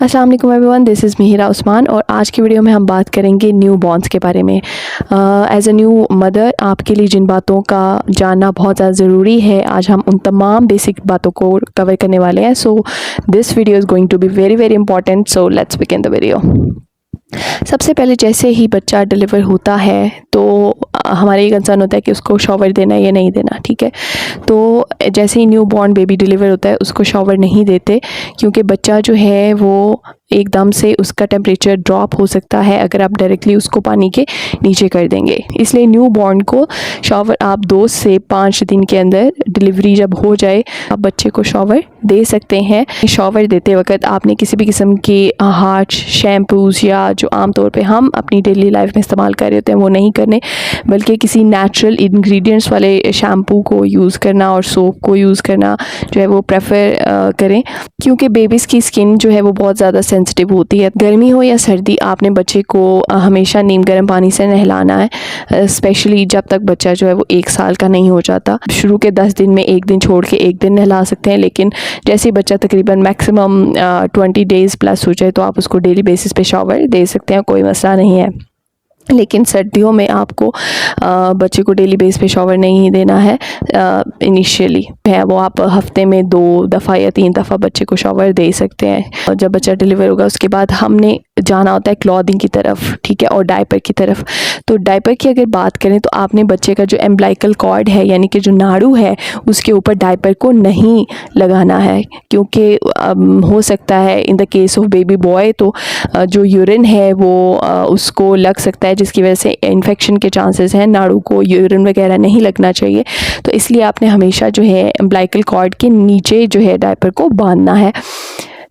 अस्सलाम वालेकुम everyone, this is Mihira Usman और आज की वीडियो में हम बात करेंगे न्यू बॉर्न्स के बारे में। एज अ न्यू मदर आपके लिए जिन बातों का जानना बहुत ज़्यादा ज़रूरी है, आज हम उन तमाम बेसिक बातों को कवर करने वाले हैं। So this video is going to be very very important, so let's begin the video. सबसे पहले जैसे ही बच्चा डिलीवर होता है तो हमारा ये कंसर्न होता है कि उसको शॉवर देना है या नहीं देना, ठीक है। तो जैसे ही न्यू बॉर्न बेबी डिलीवर होता है उसको शॉवर नहीं देते, क्योंकि बच्चा जो है वो एकदम से उसका टेम्परेचर ड्रॉप हो सकता है अगर आप डायरेक्टली उसको पानी के नीचे कर देंगे। इसलिए न्यू बॉर्न को शॉवर आप 2 से 5 दिन के अंदर डिलीवरी जब हो जाए आप बच्चे को शॉवर दे सकते हैं। शॉवर देते वक्त आपने किसी भी किस्म के हार्श शैम्पूज़ या जो आमतौर पे हम अपनी डेली लाइफ में इस्तेमाल कर रहे होते हैं वो नहीं करने, बल्कि किसी नेचुरल इंग्रेडिएंट्स वाले शैम्पू को यूज़ करना और सोप को यूज़ करना जो है वो प्रेफर करें, क्योंकि बेबीज़ की स्किन जो है वो बहुत ज़्यादा सेंसिटिव होती है। गर्मी हो या सर्दी आपने बच्चे को हमेशा नीम गर्म पानी से नहलाना है, स्पेशली जब तक बच्चा जो है वो 1 साल का नहीं हो जाता। शुरू के 10 दिन में 1 दिन छोड़ के 1 दिन नहला सकते हैं, लेकिन जैसे ही बच्चा तकरीबन मैक्सिमम 20 डेज़ प्लस हो जाए तो आप उसको डेली बेसिस पे शॉवर दे सकते हैं, कोई मसला नहीं है। लेकिन सर्दियों में आपको बच्चे को डेली बेस पे शॉवर नहीं देना है। इनिशियली है वो आप हफ्ते में 2 दफ़ा या 3 दफ़ा बच्चे को शॉवर दे सकते हैं। और जब बच्चा डिलीवर होगा उसके बाद हमने जाना होता है क्लॉथिंग की तरफ, ठीक है, और डायपर की तरफ। तो डायपर की अगर बात करें तो आपने बच्चे का जो एम्बिलिकल कॉर्ड है यानी कि जो नाड़ू है उसके ऊपर डायपर को नहीं लगाना है, क्योंकि हो सकता है in the case of baby boy तो जो यूरिन है वो उसको लग सकता है, जिसकी वजह से इन्फेक्शन के चांसेस हैं। नाड़ू को यूरिन वगैरह नहीं लगना चाहिए, तो इसलिए आपने हमेशा जो है एम्बिलिकल कॉर्ड के नीचे जो है डायपर को बांधना है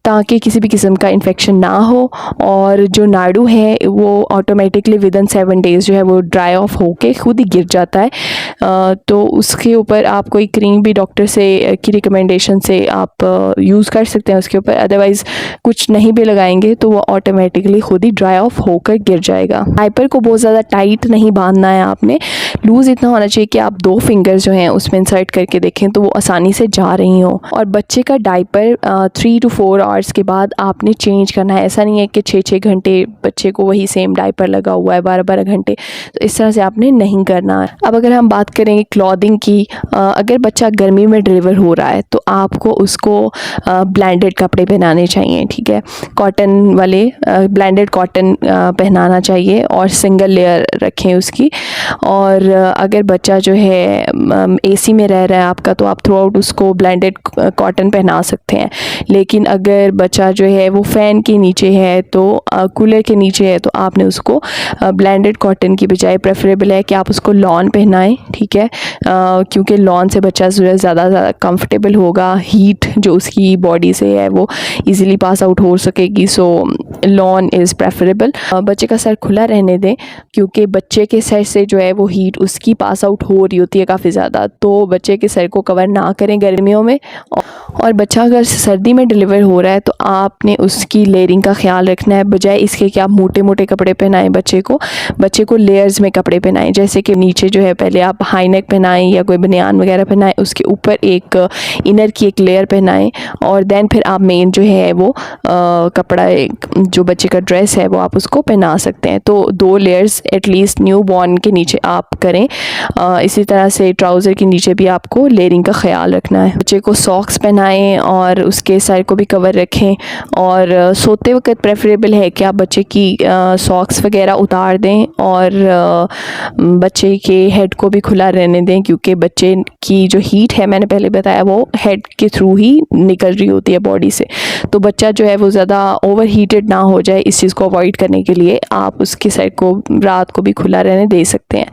ताकि किसी भी किस्म का इन्फेक्शन ना हो। और जो नाड़ू है वो ऑटोमेटिकली विदिन 7 डेज़ जो है वो ड्राई ऑफ होके खुद ही गिर जाता है। तो उसके ऊपर आप कोई क्रीम भी डॉक्टर से की रिकमेंडेशन से आप यूज़ कर सकते हैं उसके ऊपर, अदरवाइज़ कुछ नहीं भी लगाएंगे तो वो ऑटोमेटिकली खुद ही ड्राई ऑफ होकर गिर जाएगा। डायपर को बहुत ज़्यादा टाइट नहीं बांधना है, आपने लूज़ इतना होना चाहिए कि आप 2 फिंगर्स जो हैं उसमें इंसर्ट करके देखें तो वो आसानी से जा रही हों। और बच्चे का डायपर 3 to 4 आवर्स के बाद आपने चेंज करना है। ऐसा नहीं है कि 6-6 घंटे बच्चे को वही सेम डायपर लगा हुआ है 12-12 घंटे, तो इस तरह से आपने नहीं करना है। अब अगर हम बात करें क्लॉथिंग की, अगर बच्चा गर्मी में डिलीवर हो रहा है तो आपको उसको ब्लेंडेड कपड़े पहनाने चाहिए, ठीक है, कॉटन वाले ब्लेंडेड कॉटन पहनाना चाहिए और सिंगल लेयर रखें उसकी। और अगर बच्चा जो है एसी में रह रहा है आपका तो आप थ्रू आउट उसको ब्लेंडेड कॉटन पहना सकते हैं। लेकिन अगर बच्चा जो है वो फ़ैन के नीचे है तो कूलर के नीचे है तो आपने उसको ब्लेंडेड कॉटन की बजाय प्रेफरेबल है कि आप उसको लॉन पहनाएं, ठीक है, क्योंकि लॉन से बच्चा जो है ज़्यादा कंफर्टेबल होगा, हीट जो उसकी बॉडी से है वो इजीली पास आउट हो सकेगी। सो लॉन इज़ प्रेफरेबल। बच्चे का सर खुला रहने दें, क्योंकि बच्चे के सर से जो है वो हीट उसकी पास आउट हो रही होती है काफ़ी ज़्यादा, तो बच्चे के सर को कवर ना करें गर्मियों में। और बच्चा अगर सर्दी में डिलीवर हो रहा है तो आपने उसकी लेयरिंग का ख्याल रखना है, बजाय इसके कि आप मोटे मोटे कपड़े पहनाएं बच्चे को लेयर्स में कपड़े पहनाएं। जैसे कि नीचे जो है पहले आप हाई नेक पहनाएं या कोई बनियान वगैरह पहनाएं, उसके ऊपर एक इनर की एक लेयर पहनाएं और देन फिर आप मेन जो है वो कपड़ा जो बच्चे का ड्रेस है वो आप उसको पहना सकते हैं। तो 2 लेयर्स एटलीस्ट न्यू बॉर्न के नीचे आप करें। इसी तरह से ट्राउज़र के नीचे भी आपको लेयरिंग का ख्याल रखना है। बच्चे को सॉक्स पहनाएं और उसके सर को भी कवर रखें। और सोते वक्त प्रेफरेबल है कि आप बच्चे की सॉक्स वगैरह उतार दें और बच्चे के हेड को भी खुला रहने दें, क्योंकि बच्चे की जो हीट है मैंने पहले बताया वो हेड के थ्रू ही निकल रही होती है बॉडी से। तो बच्चा जो है वो ज़्यादा ओवर हीटेड ना हो जाए, इस चीज़ को अवॉइड करने के लिए आप उसके सर को रात को भी खुला रहने दे सकते हैं।